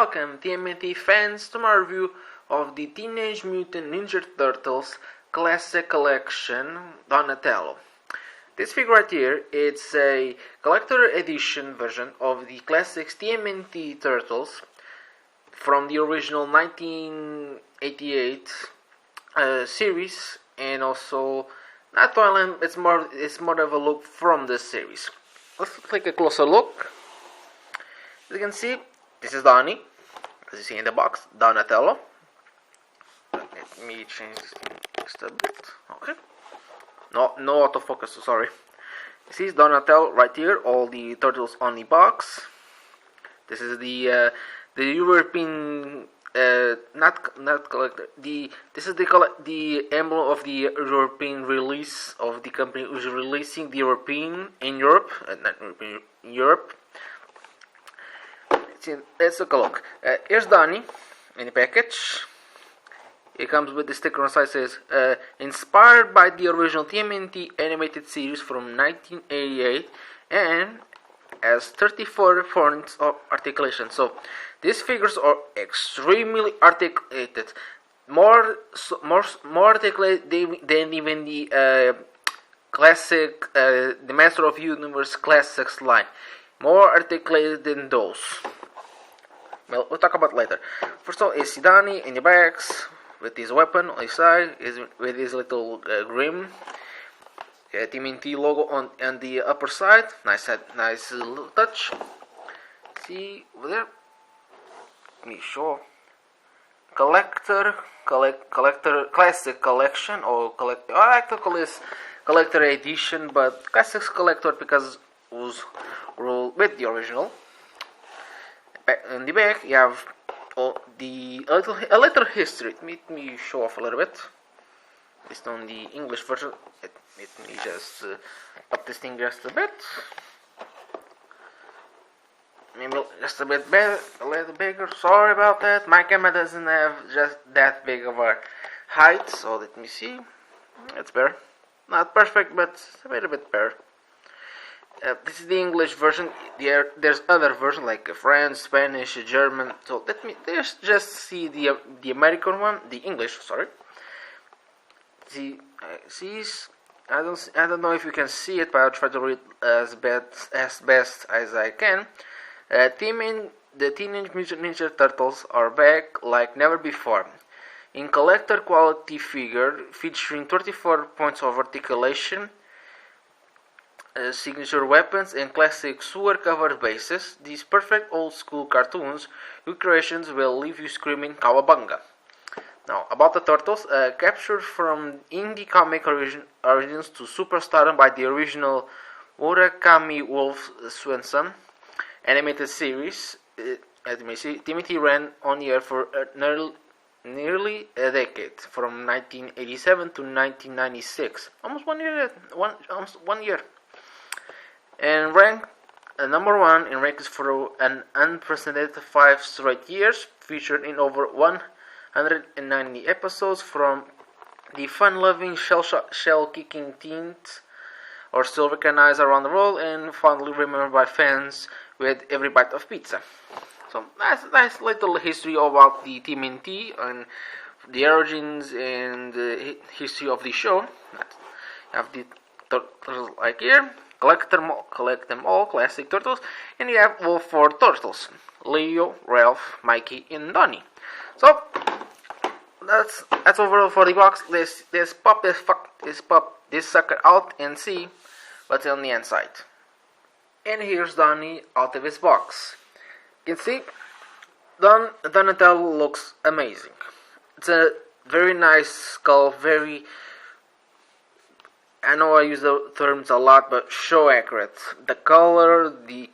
welcome tmnt fans to my review of the Teenage Mutant Ninja Turtles Classic Collection Donatello. This figure right here, it's a collector edition version of the classics TMNT Turtles from the original 1988 series, and also not Thailand. It's more of a look from the series. Let's take a closer look. As you can see, this is Donnie, as you see in the box, Donatello. Let me change this just a bit. Okay. No autofocus, so sorry. This is Donatello right here, all the turtles on the box. This is the European not collector. This is the emblem of the European release of the company who's releasing the European in Europe, not European, in Europe. Let's take a look. Here's Donnie in the package. It comes with the sticker on the side that says, inspired by the original TMNT animated series from 1988 and has 34 points of articulation. So these figures are extremely articulated, more articulated than even the classic, the Master of Universe Classics line. More articulated than those. Well, we'll talk about it later. First of all, is Donnie in the backs with his weapon on his side, with his little grim TMNT logo on the upper side. Nice little touch. See over there. Let me show. Collector classic collection, or collector. I like to call this collector edition, but classics collector because it was ruled with the original. In the back, you have a little history. Let me show off a little bit. Based on the English version, let me just up this thing just a bit. Maybe just a bit better, a little bigger. Sorry about that. My camera doesn't have just that big of a height, so let me see. It's better. Not perfect, but a little bit better. This is the English version. There's other versions like French, Spanish, German. So let me just see the American one, the English. Sorry. See, I don't know if you can see it, but I'll try to read as best as I can. The Teenage Mutant Ninja Turtles are back like never before. In collector quality figure featuring 34 points of articulation, signature weapons, and classic sewer covered bases, these perfect old school cartoons recreations will leave you screaming cowabunga. Now, about the Turtles, captured from indie comic origins to superstardom by the original Murakami Wolf Swenson animated series, as you may see, TMNT ran on the air for nearly a decade, from 1987 to 1996, almost one year. And ranked number one in rankings for an unprecedented 5 straight years, featured in over 190 episodes from the fun-loving, shell-kicking teens are still recognized around the world and fondly remembered by fans with every bite of pizza. So nice little history about the TMNT and the origins and the history of the show. You have the turtles like here. Collect them all, classic turtles, and you have all 4 turtles: Leo, Ralph, Mikey, and Donnie. So that's overall for the box. Let's pop this sucker out and see what's on the inside. And here's Donnie out of his box. You can see Donatello looks amazing. It's a very nice skull, I know I use the terms a lot, but show accurate. The color, the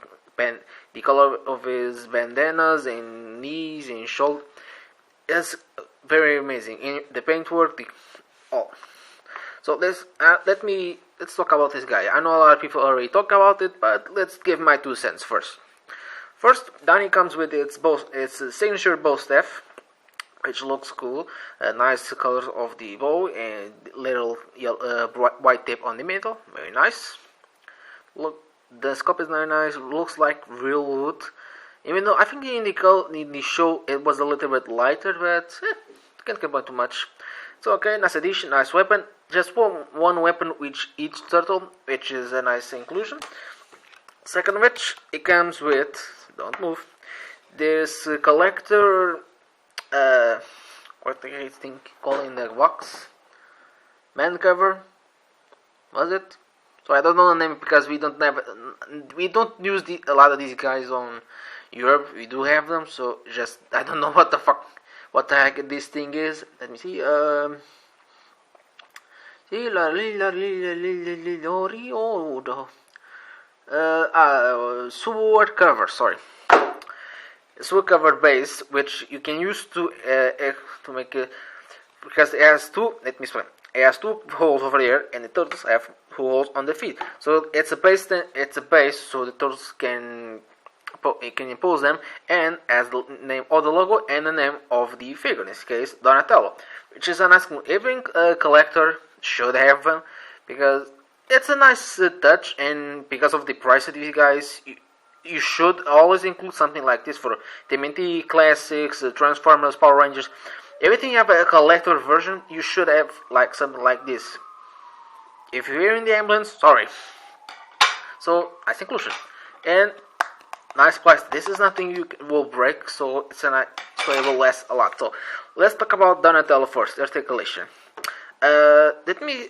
color of his bandanas and knees and shoulder is very amazing. In the paintwork, So let's talk about this guy. I know a lot of people already talk about it, but let's give my 2 cents first. First, Donnie comes with its signature bow staff, which looks cool. Nice colors of the bow and little white tape on the middle. Very nice. Look, the scope is very nice. Looks like real wood. Even though I think in the show it was a little bit lighter, but can't complain too much. So okay, nice addition, nice weapon. Just one weapon with each turtle, which is a nice inclusion. Second of which, it comes with, don't move, this collector, what the I think calling the box, man cover, was it? So I don't know the name because we don't use a lot of these guys on Europe. We do have them, so just I don't know what the heck this thing is. Let me see. Sword cover. Sorry, sword cover base, which you can use to make a, because it has two. Let me explain. It has two holes over here, and the turtles have two holes on the feet. So it's a base. So the turtles can impose them, and as the name of the logo and the name of the figure. In this case, Donatello, which is a nice. Every collector should have them because it's a nice touch, and because of the price of these guys, you should always include something like this for TMNT Classics, Transformers, Power Rangers. Everything you have a collector version, you should have like something like this. If you're hearing the ambulance, sorry. So nice inclusion and nice price. This is nothing you will break, so so it will last a lot. So let's talk about Donatello first. Articulation. Let me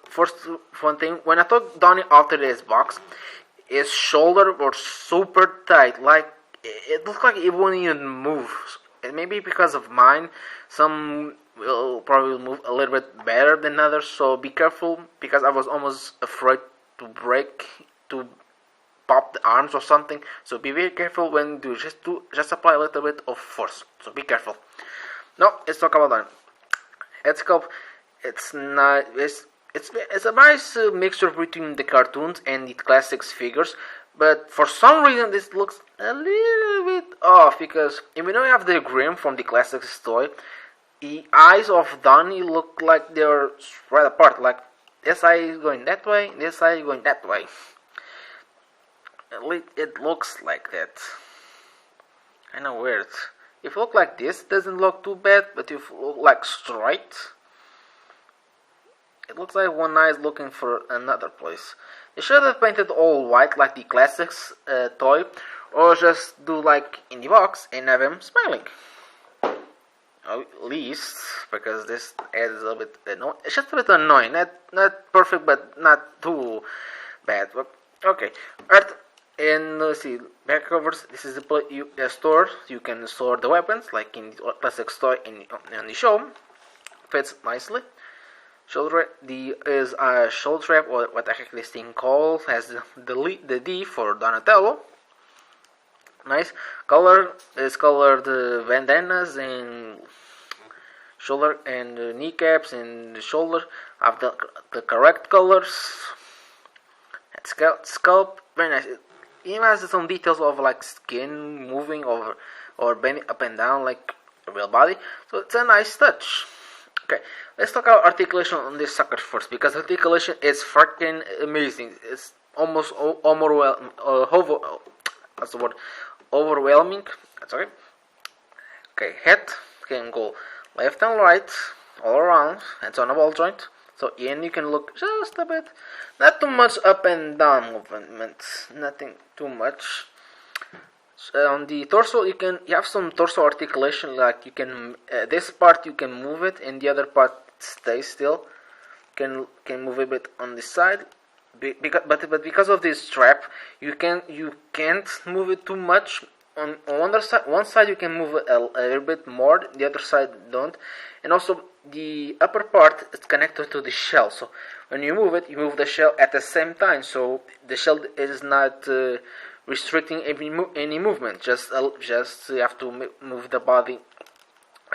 first one thing. When I took Donnie out of this box, his shoulder was super tight. Like it looked like it wouldn't even move. And maybe because of mine, some will probably move a little bit better than others. So be careful, because I was almost afraid to pop the arms or something. So be very careful when you just apply a little bit of force. So be careful. Now let's talk about that. Head sculpt. It's not. It's a nice mixture between the cartoons and the classics figures. But for some reason, this looks a little bit off, because even though you have the grim from the classics toy, the eyes of Donnie look like they're spread apart. Like this eye is going that way, this eye is going that way. It looks like that. Kind of weird. If you look like this, it doesn't look too bad. But if you look like straight, it looks like one eye is looking for another place. They should have painted all white like the classics toy, or just do like in the box and have him smiling. At least, because this adds a little bit annoying. It's just a bit annoying. Not perfect, but not too bad. But okay. Art and let's see, back covers. This is the store. You can store the weapons like in the classics toy in the show. Fits nicely. Shoulder is a shoulder strap, or what the heck this thing called, has the D for Donatello. Nice. Color is colored bandanas and shoulder and kneecaps and the shoulder have the correct colors. Sculpt, very nice. It even has some details of like skin moving or bending up and down like a real body. So it's a nice touch. Okay, let's talk about articulation on this sucker first, because articulation is freaking amazing. It's almost overwhelming. That's the word. Overwhelming. That's okay. Okay, head can go left and right, all around. It's on a ball joint. So and you can look just a bit. Not too much up and down movement. Nothing too much. On the torso, you have some torso articulation, like you can this part you can move it, and the other part stays still. Can move a bit on the side, but because of this strap, you can't move it too much. On one side you can move it a little bit more, the other side don't, and also the upper part is connected to the shell. So when you move it, you move the shell at the same time. So the shell is not restricting any movement. Just you have to move the body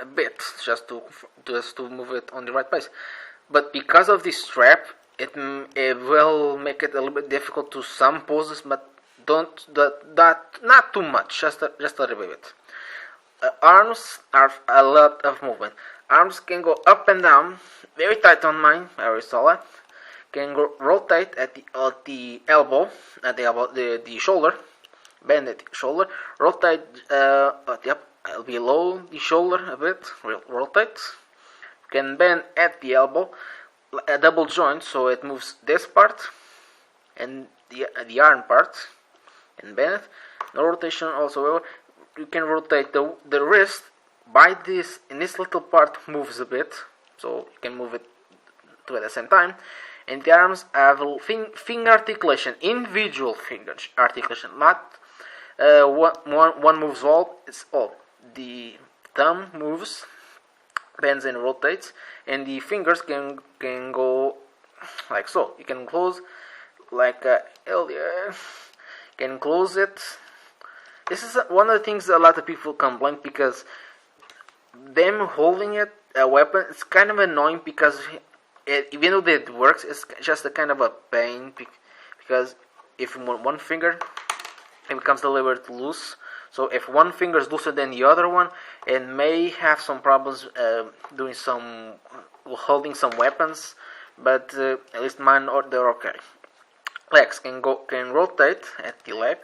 a bit, just to move it on the right place. But because of this strap, it will make it a little bit difficult to some poses, but not too much, just a little bit. Arms are a lot of movement. Arms can go up and down, very tight on mine, very solid. Can go rotate at the elbow, the shoulder. bend at the shoulder, rotate, below the shoulder a bit, rotate. You can bend at the elbow, a double joint, so it moves this part and the arm part, and bend it. No rotation also. You can rotate the wrist by this, and this little part moves a bit, so you can move it two at the same time. And the arms have finger articulation, individual finger articulation, not one moves all. It's all. The thumb moves, bends and rotates, and the fingers can go like so. You can close like earlier. Can close it. This is one of the things a lot of people complain, because them holding it a weapon, it's kind of annoying, because even though it works, it's just a kind of a pain, because if one finger, it becomes a little bit loose. So if one finger is looser than the other one, it may have some problems holding some weapons. But at least mine, they're okay. Legs can rotate at the leg,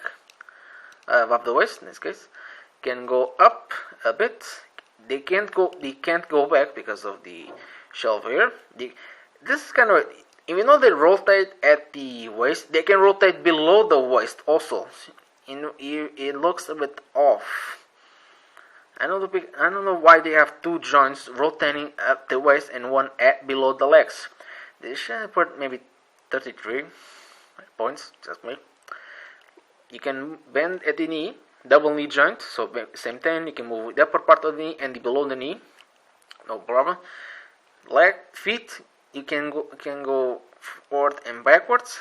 above the waist in this case. Can go up a bit. They can't go back because of the shelf here. This is kind of, even though they rotate at the waist, they can rotate below the waist also. It looks a bit off. I don't know why they have two joints rotating at the waist and one below the legs. They should put maybe 33 points, just me. You can bend at the knee, double knee joint, so same thing. You can move the upper part of the knee and the below the knee, no problem. Feet, you can go forward and backwards.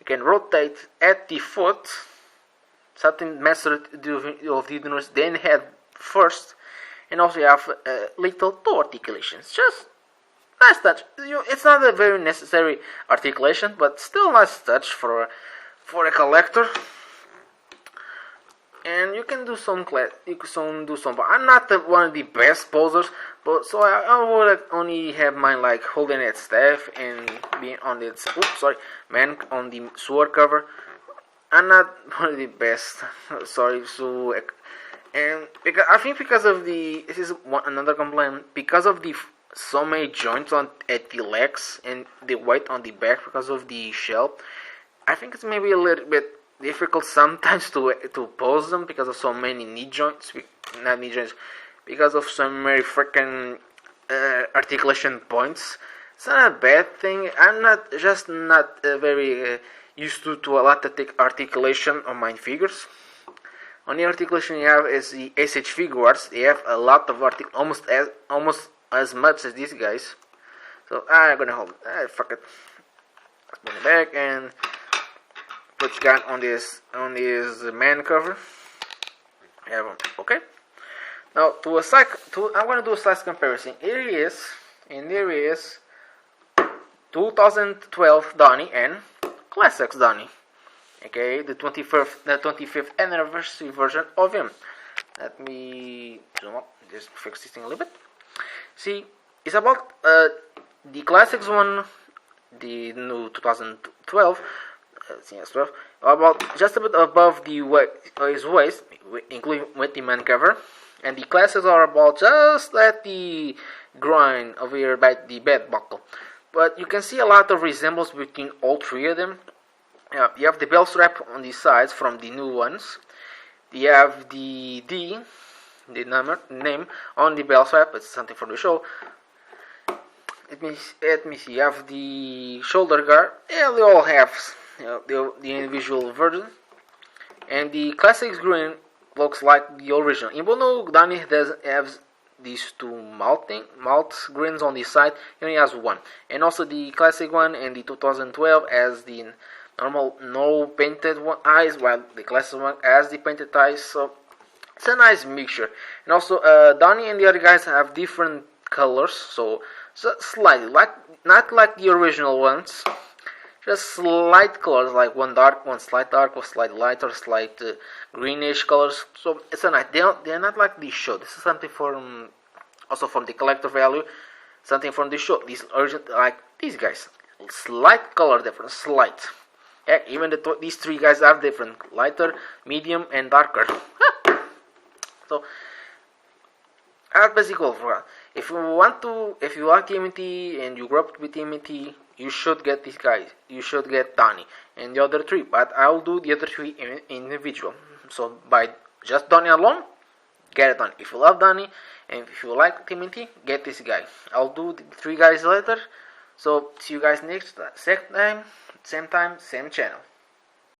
You can rotate at the foot, something measured of the universe, then head first, and also you have little toe articulations. Just nice touch. It's not a very necessary articulation, but still nice touch for a collector. And you can do some. I'm not one of the best posers, but so I would only have mine like holding its staff and being on its man on the sword cover. I'm not one of the best. Sorry, so and because of the, this is another complaint, because of the so many joints at the legs and the weight on the back because of the shell. I think it's maybe a little bit difficult sometimes to pose them because of so many because of so many freaking articulation points. It's not a bad thing. I'm not very used to a lot of articulation on my figures. Only articulation you have is the SH figures. They have a lot of almost as much as these guys. So I'm gonna hold. Fuck it. Let's put it back and put gun on this man cover. Okay. Now I'm gonna do a size comparison. Here he is, and there he is. 2012 Donnie and Classics Donnie. Okay, the 25th anniversary version of him. Let me zoom up, just fix this thing a little bit. See, it's about the Classics one, the new 2012, about just a bit above his waist, including with the man cover, and the Classics are about just at the groin over here by the belt buckle. But you can see a lot of resemblance between all three of them. You have the belt strap on the sides from the new ones. You have the name on the belt strap. It's something for the show. Let me see. You have the shoulder guard. Yeah, they all have the individual version. And the Classics green looks like the original. Even though Donnie does have these two malt grins on the side, he only has one. And also the Classic one and the 2012 has the normal no painted eyes, while the Classic one has the painted eyes. So it's a nice mixture. And also Donnie and the other guys have different colors, so slightly not like the original ones, just slight colors, like one dark, one slight dark, or slight lighter, slight greenish colors. So it's a nice. They're not like the show. This is something from also from the collector value, something from the show. These original, like these guys, slight color difference, slight. Heck, even these three guys are different: lighter, medium, and darker. So that's basically all for that. If you like TMNT and you grew up with TMNT, you should get this guy. You should get Donnie and the other three. But I'll do the other three in individual. So by just Donnie alone, get it done. If you love Donnie and if you like TMNT, get this guy. I'll do the three guys later. So see you guys next time, same channel.